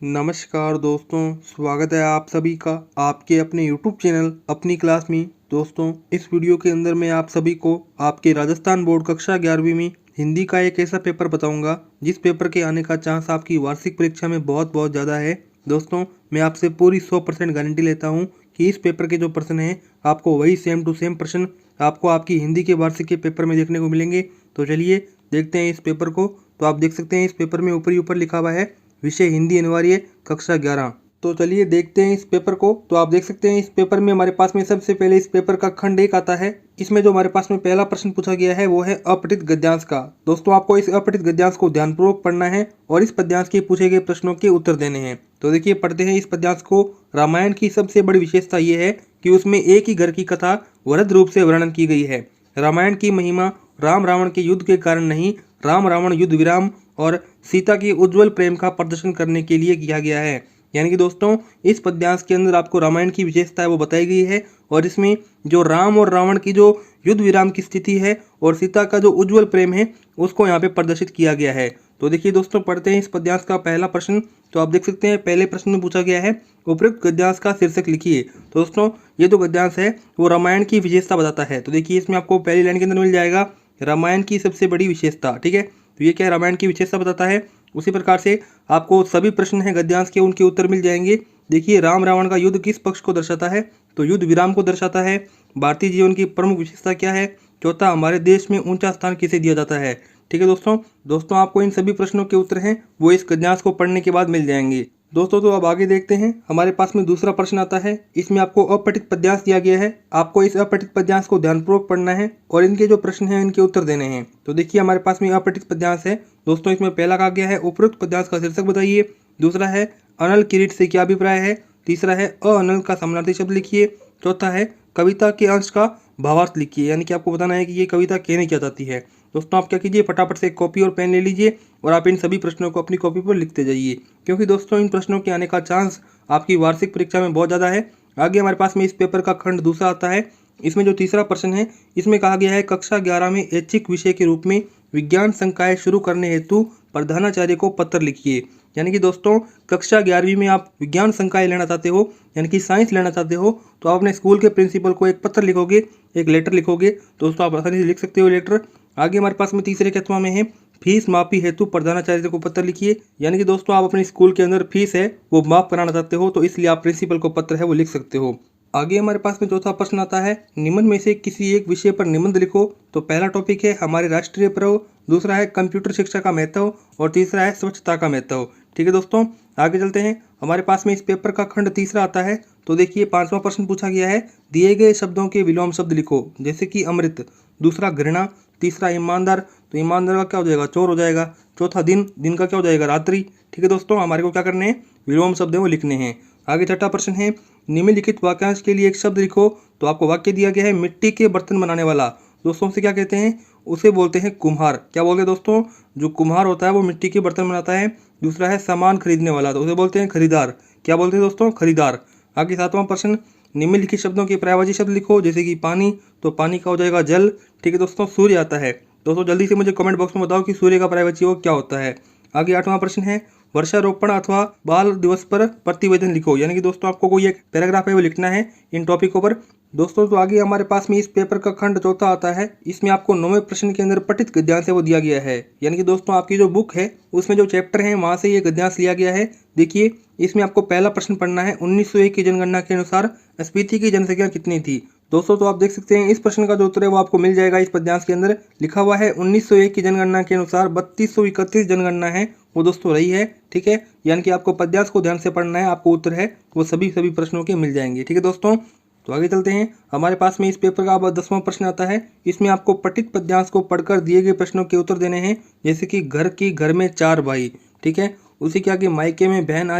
नमस्कार दोस्तों, स्वागत है आप सभी का आपके अपने YouTube चैनल अपनी क्लास में। दोस्तों, इस वीडियो के अंदर मैं आप सभी को आपके राजस्थान बोर्ड कक्षा 11वीं में हिंदी का एक ऐसा पेपर बताऊंगा जिस पेपर के आने का चांस आपकी वार्षिक परीक्षा में बहुत ज़्यादा है। दोस्तों, मैं आपसे पूरी 100% गारंटी लेता हूं कि इस पेपर के जो प्रश्न हैं आपको वही सेम टू सेम प्रश्न आपको आपकी हिंदी के वार्षिक के पेपर में देखने को मिलेंगे। तो चलिए देखते हैं इस पेपर को। तो आप देख सकते हैं इस पेपर में ऊपर ही ऊपर लिखा हुआ है विषय हिंदी अनिवार्य कक्षा 11। तो चलिए देखते हैं इस पेपर को। तो आप देख सकते हैं इस पेपर में हमारे पास में सबसे पहले इस पेपर का खंड 1 आता है। इसमें जो हमारे पास में पहला प्रश्न पूछा गया है वो है अपठित गद्यांश का। दोस्तों, आपको इस अपठित गद्यांश को ध्यानपूर्वक पढ़ना है और इस पद्यांश के पूछे गए प्रश्नों के उत्तर देने हैं। तो देखिए पढ़ते हैं इस पद्यांश को। रामायण की सबसे बड़ी विशेषता ये है कि उसमें एक ही घर की कथा वृहद रूप से वर्णन की गई है। रामायण की महिमा राम रावण के युद्ध के कारण नहीं, राम रावण युद्ध विराम और सीता की उज्जवल प्रेम का प्रदर्शन करने के लिए किया गया है। यानी कि दोस्तों, इस पद्यांश के अंदर आपको रामायण की विशेषता है वो बताई गई है और इसमें जो राम और रावण की जो युद्ध विराम की स्थिति है और सीता का जो उज्जवल प्रेम है उसको यहाँ पे प्रदर्शित किया गया है। तो देखिए दोस्तों, पढ़ते हैं इस पद्यांश का पहला प्रश्न। तो आप देख सकते हैं पहले प्रश्न में पूछा गया है उपयुक्त गद्यांश का शीर्षक लिखिए। तो दोस्तों, ये जो गद्यांश है वो रामायण की विशेषता बताता है। तो देखिए इसमें आपको पहली लाइन के अंदर मिल जाएगा रामायण की सबसे बड़ी विशेषता। ठीक है, तो ये क्या है, रामायण की विशेषता बताता है। उसी प्रकार से आपको सभी प्रश्न हैं गद्यांश के, उनके उत्तर मिल जाएंगे। देखिए राम रावण का युद्ध किस पक्ष को दर्शाता है, तो युद्ध विराम को दर्शाता है। भारतीय जीवन की प्रमुख विशेषता क्या है, चौथा हमारे देश में ऊंचा स्थान किसे दिया जाता है। ठीक है दोस्तों आपको इन सभी प्रश्नों के उत्तर हैं वो इस गद्यांश को पढ़ने के बाद मिल जाएंगे। दोस्तों, तो अब आगे देखते हैं। हमारे पास में दूसरा प्रश्न आता है। इसमें आपको अपठित पद्यांश दिया गया है। आपको इस अपठित पद्यांश को ध्यानपूर्वक पढ़ना है और इनके जो प्रश्न हैं इनके उत्तर देने हैं। तो देखिए हमारे पास में अपठित पद्यांश है। दोस्तों, इसमें पहला कहा गया है उपरोक्त पद्यांश का शीर्षक बताइए। दूसरा है अनल किरीट से क्या अभिप्राय है। तीसरा है अनल का समानार्थी शब्द लिखिए। चौथा है कविता के अंश का भावार्थ लिखिए। यानी कि आपको बताना है कि ये कविता कहने क्या चाहती है। दोस्तों, आप क्या कीजिए, फटाफट से एक कॉपी और पेन ले लीजिए और आप इन सभी प्रश्नों को अपनी कॉपी पर लिखते जाइए, क्योंकि दोस्तों इन प्रश्नों के आने का चांस आपकी वार्षिक परीक्षा में बहुत ज़्यादा है। आगे हमारे पास में इस पेपर का खंड दूसरा आता है। इसमें जो तीसरा प्रश्न है इसमें कहा गया है कक्षा 11 में ऐच्छिक विषय के रूप में विज्ञान संकाय शुरू करने हेतु प्रधानाचार्य को पत्र लिखिए। यानी कि दोस्तों, कक्षा 11वीं में आप विज्ञान संकाय लेना चाहते हो, यानी कि साइंस लेना चाहते हो, तो आप अपने स्कूल के प्रिंसिपल को एक पत्र लिखोगे, एक लेटर लिखोगे। दोस्तों, आप आसानी से लिख सकते हो लेटर। आगे हमारे पास में तीसरे कथवा में है फीस माफी हेतु प्रधानाचार्य को पत्र लिखिए। यानी कि दोस्तों, आप अपने स्कूल के अंदर फीस है वो माफ कराना चाहते हो, तो इसलिए आप प्रिंसिपल को पत्र है वो लिख सकते हो। आगे हमारे पास में चौथा प्रश्न आता है निम्न में से किसी एक विषय पर निबंध लिखो। तो पहला टॉपिक है हमारे राष्ट्रीय पर्व, दूसरा है कंप्यूटर शिक्षा का महत्व और तीसरा है स्वच्छता का महत्व। ठीक है दोस्तों, आगे चलते हैं। हमारे पास में इस पेपर का खंड तीसरा आता है। तो देखिए पांचवा प्रश्न पूछा गया है दिए गए शब्दों के विलोम शब्द लिखो। जैसे कि अमृत, दूसरा घृणा, तीसरा ईमानदार, तो ईमानदार का क्या हो जाएगा, चोर हो जाएगा। चौथा दिन, दिन का क्या हो जाएगा, रात्रि। ठीक है दोस्तों, हमारे को क्या करने हैं, विलोम शब्द है वो लिखने हैं। आगे छठा प्रश्न है निम्नलिखित वाक्यांश के लिए एक शब्द लिखो। तो आपको वाक्य दिया गया है मिट्टी के बर्तन बनाने वाला। दोस्तों, उसे क्या कहते हैं, उसे बोलते हैं कुम्हार। क्या बोलते हैं दोस्तों, जो कुम्हार होता है वो मिट्टी के बर्तन बनाता है। दूसरा है सामान खरीदने वाला, तो उसे बोलते हैं खरीदार। क्या बोलते हैं दोस्तों, खरीदार। आगे सातवां प्रश्न निम्नलिखित शब्दों के पर्यायवाची शब्द लिखो। जैसे कि पानी, तो पानी का हो जाएगा जल। ठीक है दोस्तों, सूर्य आता है। दोस्तों, जल्दी से मुझे कमेंट बॉक्स में बताओ कि सूर्य का पर्यायवाची वो क्या होता है। आगे आठवां प्रश्न है वर्षारोपण अथवा बाल दिवस पर प्रतिवेदन लिखो। यानी कि दोस्तों, आपको कोई एक पैराग्राफ है वो लिखना है इन टॉपिकों पर। दोस्तों, तो आगे हमारे पास में इस पेपर का खंड चौथा आता है। इसमें आपको 9वें प्रश्न के अंदर पठित गद्यांश है वो दिया गया है। यानी कि दोस्तों, आपकी जो बुक है उसमें जो चैप्टर है वहां से ये गद्यांश लिया गया है। देखिए इसमें आपको पहला प्रश्न पढ़ना है 1901 की जनगणना के अनुसार स्पीति की जनसंख्या कितनी थी। दोस्तों, तो आप देख सकते हैं इस प्रश्न का जो उत्तर है वो आपको मिल जाएगा। इस पद्यांश के अंदर लिखा हुआ है 1901 की जनगणना के अनुसार 3231 जनगणना है वो दोस्तों रही है। ठीक है, यानी कि आपको पद्यांश को ध्यान से पढ़ना है, आपको उत्तर है वो सभी प्रश्नों के मिल जाएंगे। ठीक है दोस्तों, तो आगे चलते हैं। हमारे पास में इस पेपर का अब 10वां प्रश्न आता है। इसमें आपको पठित पद्यांश को पढ़कर दिए गए प्रश्नों के उत्तर देने हैं। जैसे कि घर में 4 भाई। ठीक है, उसी के आगे मायके में बहन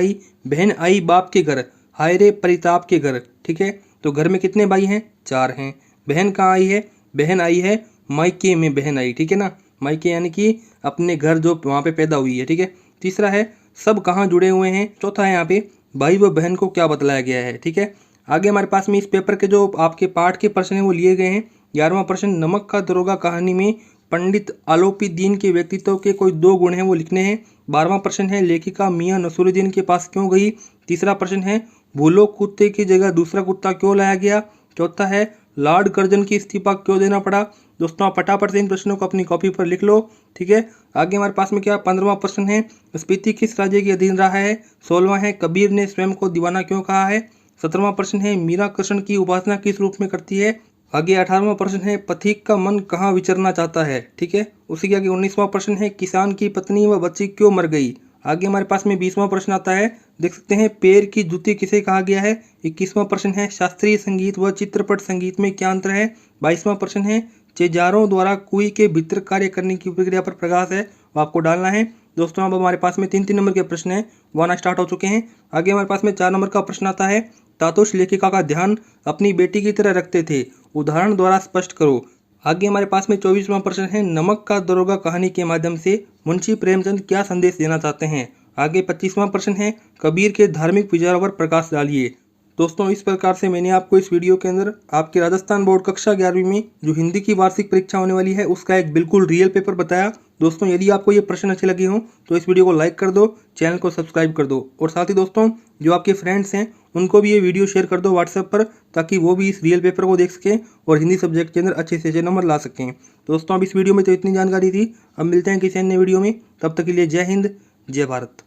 आई बाप के घर, हाय रे परिताप के घर। ठीक है, तो घर में कितने भाई हैं, 4 हैं। बहन कहाँ आई है, बहन आई है मायके में बहन आई। ठीक है ना, मायके यानी कि अपने घर जो वहाँ पे पैदा हुई है। ठीक है, तीसरा है सब कहाँ जुड़े हुए हैं। चौथा है यहाँ पे भाई व बहन को क्या बतलाया गया है। ठीक है, आगे हमारे पास में इस पेपर के जो आपके पाठ के प्रश्न हैं वो लिए गए हैं। 11वां प्रश्न नमक का दरोगा कहानी में पंडित आलोपी दीन के व्यक्तित्व के कोई 2 गुण हैं वो लिखने हैं। 12वां प्रश्न है लेखिका मियां नसीरुद्दीन के पास क्यों गई। तीसरा प्रश्न है भूलोक कुत्ते की जगह दूसरा कुत्ता क्यों लाया गया। चौथा है लॉर्ड कर्जन की इस्तीफा क्यों देना पड़ा। दोस्तों आप फटाफट से इन प्रश्नों को अपनी कॉपी पर लिख लो। ठीक है, आगे हमारे पास में क्या 15वां प्रश्न है स्पीति किस राज्य के अधीन रहा है। 16वां है कबीर ने स्वयं को दीवाना क्यों कहा है। 17वां प्रश्न है मीरा कृष्ण की उपासना किस रूप में करती है। आगे 18वां प्रश्न है पथिक का मन कहाँ विचरना चाहता है। ठीक है, उसी के आगे 19वां प्रश्न है किसान की पत्नी व बच्ची क्यों मर गई। आगे हमारे पास में 20वां प्रश्न आता है, देख सकते हैं पैर की जूती किसे कहा गया है। 21वां प्रश्न है शास्त्रीय संगीत व चित्रपट संगीत में क्या अंतर है। 22वां प्रश्न है चेजारों द्वारा कुई के भीतर कार्य करने की प्रक्रिया पर प्रकाश है, वो आपको डालना है। दोस्तों अब हमारे पास में 3-3 नंबर के प्रश्न है वो आना स्टार्ट हो चुके हैं। आगे हमारे पास में 4 नंबर का प्रश्न आता है तातोश लेखिका का ध्यान अपनी बेटी की तरह रखते थे, उदाहरण द्वारा स्पष्ट करो। आगे हमारे पास में 24वां प्रश्न है नमक का दरोगा कहानी के माध्यम से मुंशी प्रेमचंद क्या संदेश देना चाहते हैं। आगे 25वां प्रश्न है कबीर के धार्मिक विचारों पर प्रकाश डालिए। दोस्तों इस प्रकार से मैंने आपको इस वीडियो के अंदर आपके राजस्थान बोर्ड कक्षा 11वीं में जो हिंदी की वार्षिक परीक्षा होने वाली है उसका एक बिल्कुल रियल पेपर बताया। दोस्तों यदि आपको ये प्रश्न अच्छे लगे हों तो इस वीडियो को लाइक कर दो, चैनल को सब्सक्राइब कर दो और साथ ही दोस्तों जो आपके फ्रेंड्स हैं उनको भी ये वीडियो शेयर कर दो व्हाट्सएप पर, ताकि वो भी इस रियल पेपर को देख सकें और हिंदी सब्जेक्ट के अंदर अच्छे से अच्छे नंबर ला सकें। दोस्तों अब इस वीडियो में तो इतनी जानकारी थी, अब मिलते हैं किसी अन्य वीडियो में, तब तक के लिए जय हिंद जय भारत।